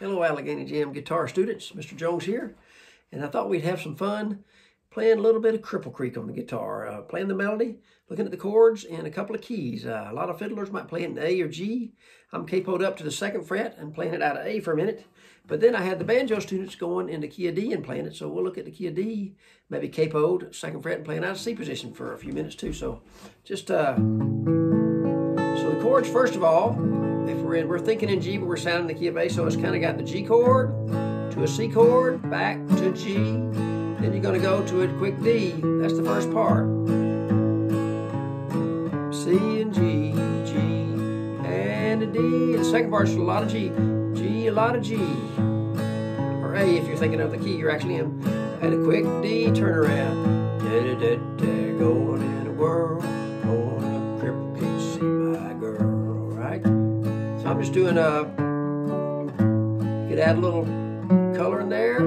Hello, Allegheny Jam guitar students. Mr. Jones here, and I thought we'd have some fun playing a little bit of Cripple Creek on the guitar, playing the melody, looking at the chords, and a couple of keys. A lot of fiddlers might play it in A or G. I'm capoed up to the 2nd fret and playing it out of A for a minute, but then I had the banjo students going into key of D and playing it, so we'll look at the key of D, maybe capoed, 2nd fret, and playing out of C position for a few minutes too. So just, so the chords, first of all, if we're thinking in G, but we're sounding the key of A, so it's kind of got the G chord to a C chord, back to G, then you're going to go to a quick D. That's the first part. C and G, G, and a D. And the second part's a lot of G, G, a lot of G. Or A if you're thinking of the key you're actually in. And a quick D, turn around. Da-da-da-da, going in a whirl, going up Cripple Creek, see my girl, right? So I'm just doing you could add a little color in there.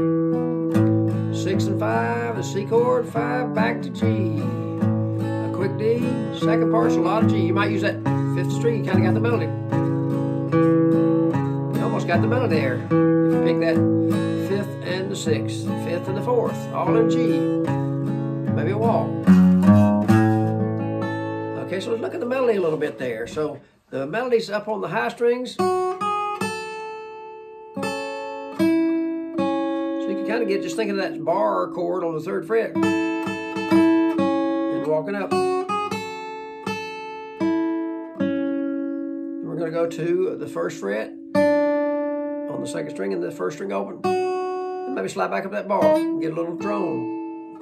6 and 5, the C chord, 5, back to G. A quick D, second part's a lot of G. You might use that 5th string, you kind of got the melody. You almost got the melody there. If you pick that 5th and the 6th, 5th and the 4th, all in G. Maybe a walk. Okay, so let's look at the melody a little bit there. So the melody's up on the high strings. Kind of get just thinking of that bar chord on the 3rd fret and walking up. And we're going to go to the 1st fret on the 2nd string and the 1st string open, and maybe slide back up that bar and get a little drone.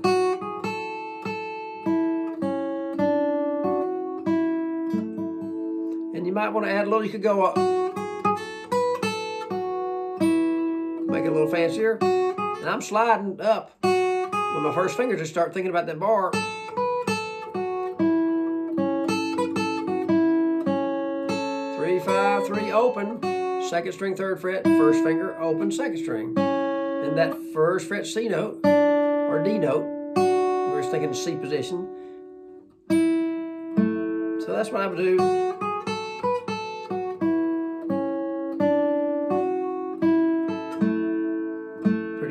And you might want to add a little. You could go up, make it a little fancier. And I'm sliding up with my first finger to start thinking about that bar. 3, 5, 3, open, 2nd string, 3rd fret, 1st finger, open, 2nd string. Then that 1st fret C note, or D note, we're just thinking C position. So that's what I would do.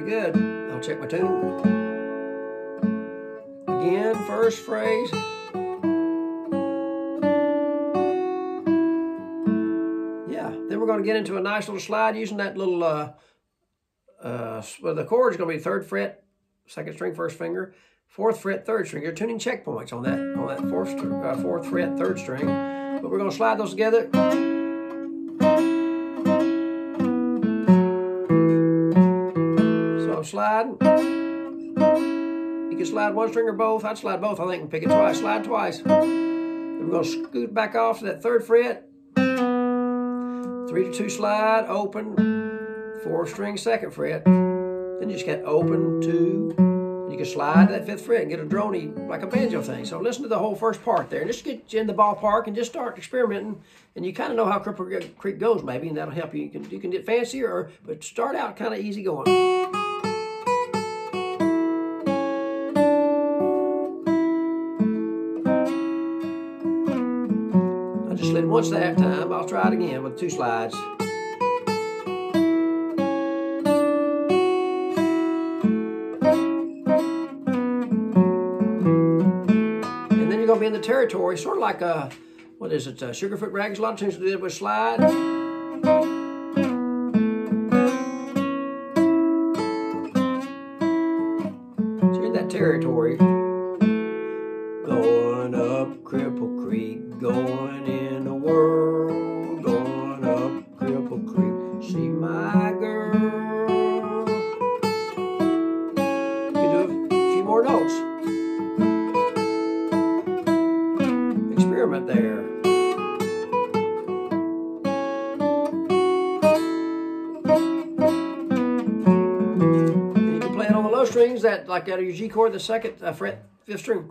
Good. I'll check my tune. Again, 1st phrase. Yeah, then we're going to get into a nice little slide using that little, well, the chord's going to be 3rd fret, 2nd string, 1st finger, 4th fret, 3rd string. You're tuning checkpoints on that 4th fret, 3rd string. But we're going to slide those together. Slide. You can slide one string or both. I'd slide both, I think, and pick it twice. Slide twice. Then we're going to scoot back off to that 3rd fret. 3 to 2 slide, open, 4th string, 2nd fret. Then you just get open, 2. And you can slide to that 5th fret and get a droney, like a banjo thing. So listen to the whole first part there. And just get you in the ballpark and just start experimenting. And you kind of know how Cripple Creek goes, maybe, and that'll help you. You can get fancier, but start out kind of easy going. Slid once that time. I'll try it again with 2 slides. And then you're going to be in the territory, sort of like a, what is it, Sugarfoot Rags. A lot of tunes do it with slide. So you're in that territory. Going up Cripple Creek, going in a whirl, going up Cripple Creek, see my girl. You do a few more notes. Experiment there. And you can play it on the low strings, that like out of your G chord, the 2nd fret, 5th string.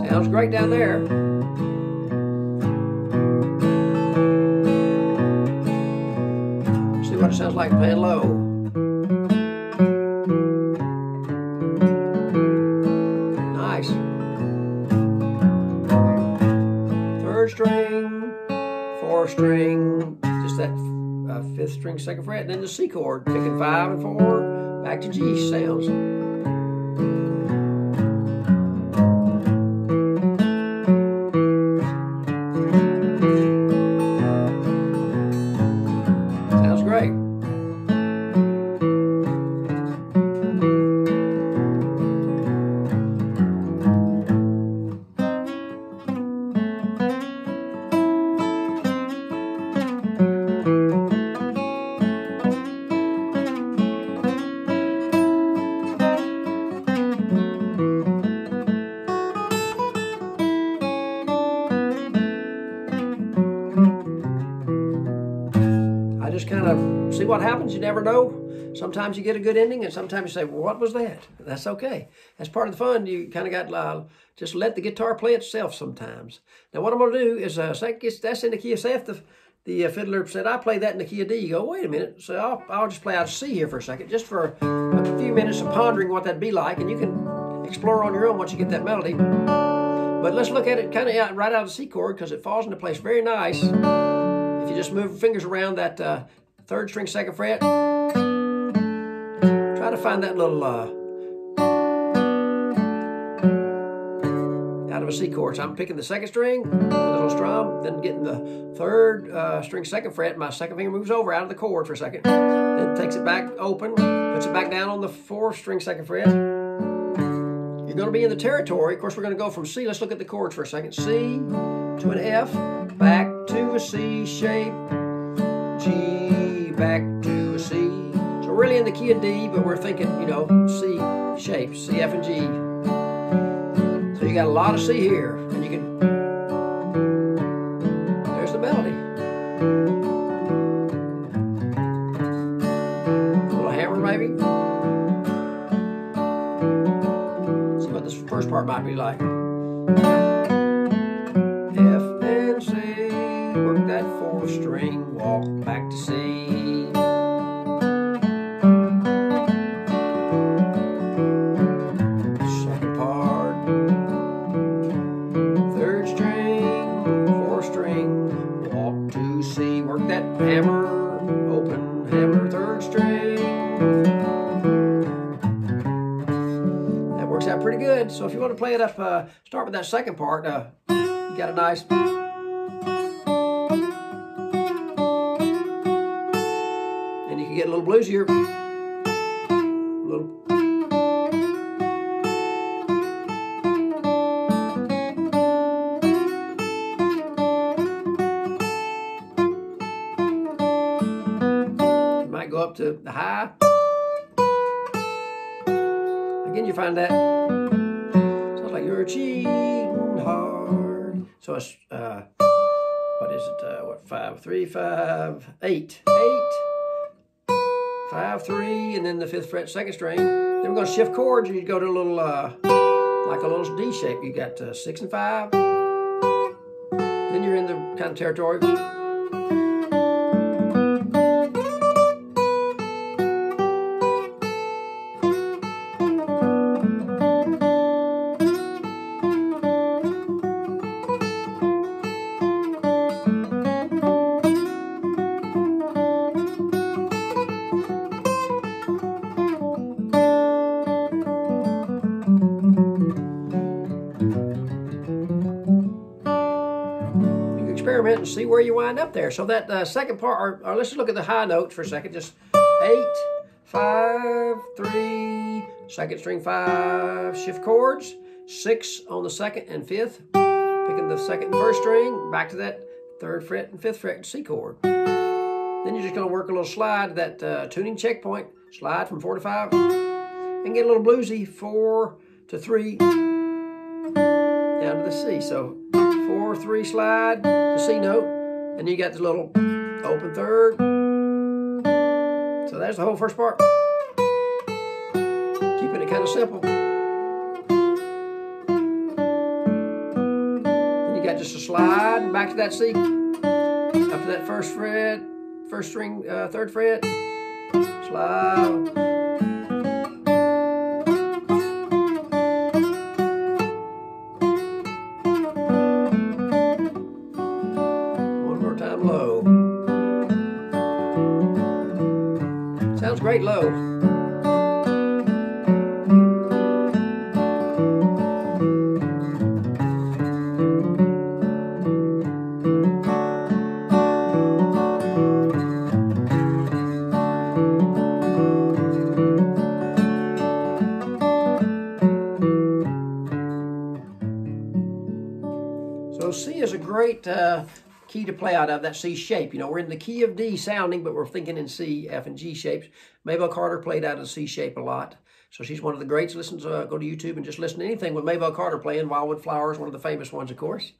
Sounds great down there. See what it sounds like playing low. Nice. third string, fourth string, just that fifth string, second fret, and then the C chord, picking 5 and 4, back to G sounds. Sounds great. Just kind of see what happens. You never know. Sometimes you get a good ending, and sometimes you say, well, what was that? That's okay. That's part of the fun. You kind of got just let the guitar play itself sometimes. Now, what I'm going to do is, that's in the key of F. The fiddler said, I play that in the key of D. You go, wait a minute. So I'll just play out of C here for a second, just for a few minutes of pondering what that'd be like, and you can explore on your own once you get that melody. But let's look at it kind of right out of the C chord, because it falls into place very nice. If you just move your fingers around that third string, second fret, try to find that little out of a C chord. So I'm picking the second string with a little strum, then getting the third string, second fret. My second finger moves over out of the chord for a second, then takes it back open, puts it back down on the fourth string, second fret. You're going to be in the territory. Of course, we're going to go from C. Let's look at the chords for a second. C to an F, back to a C shape, G, back to a C. So we're really in the key of D, but we're thinking, you know, C shapes, C, F, and G. So you got a lot of C here, and you can, there's the melody. A little hammer maybe. See what this first part might be like. Work that fourth string, walk back to C. Second part, third string, fourth string, walk to C. Work that hammer, open hammer, third string. That works out pretty good. So if you want to play it up, start with that second part. You got a nice. Get a little bluesier. You might go up to the high. Again, you find that sounds like you're cheating hard. So it's what is it? 5, 3, 5, 8, 5, 3, and then the 5th fret, second string. Then we're going to shift chords, and you go to a little, like a little D shape. You got 6 and 5. Then you're in the kind of territory. Experiment and see where you wind up there. So that second part, or let's just look at the high notes for a second. Just 8, 5, 3, second string 5, shift chords, 6 on the second and 5th, picking the second and first string, back to that 3rd fret and 5th fret C chord. Then you're just going to work a little slide, that tuning checkpoint, slide from 4 to 5, and get a little bluesy, 4 to 3, down to the C. So 4, 3 slide, the C note, and you got the little open third. So there's the whole first part. Keeping it kind of simple. Then you got just a slide back to that C, up to that first fret, first string, 3rd fret, slide. great low. So C is a great key to play out of, that C shape. You know, we're in the key of D sounding, but we're thinking in C, F, and G shapes. Mabel Carter played out of the C shape a lot. So she's one of the greats. Listen to, go to YouTube and just listen to anything with Mabel Carter playing. Wildwood Flowers, one of the famous ones, of course.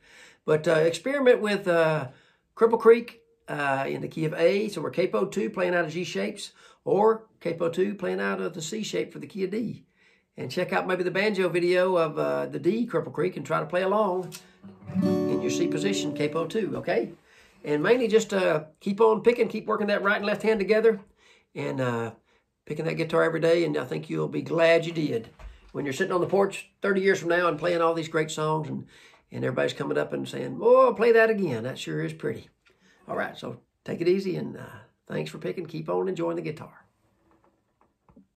But experiment with Cripple Creek in the key of A. So we're capoed 2 playing out of G shapes, or capoed 2 playing out of the C shape for the key of D. And check out maybe the banjo video of the D Cripple Creek and try to play along in your C position, capoed 2, okay? And mainly just keep on picking, keep working that right and left hand together, and picking that guitar every day, and I think you'll be glad you did. When you're sitting on the porch 30 years from now and playing all these great songs, and everybody's coming up and saying, oh, play that again. That sure is pretty. All right, so take it easy, and thanks for picking. Keep on enjoying the guitar.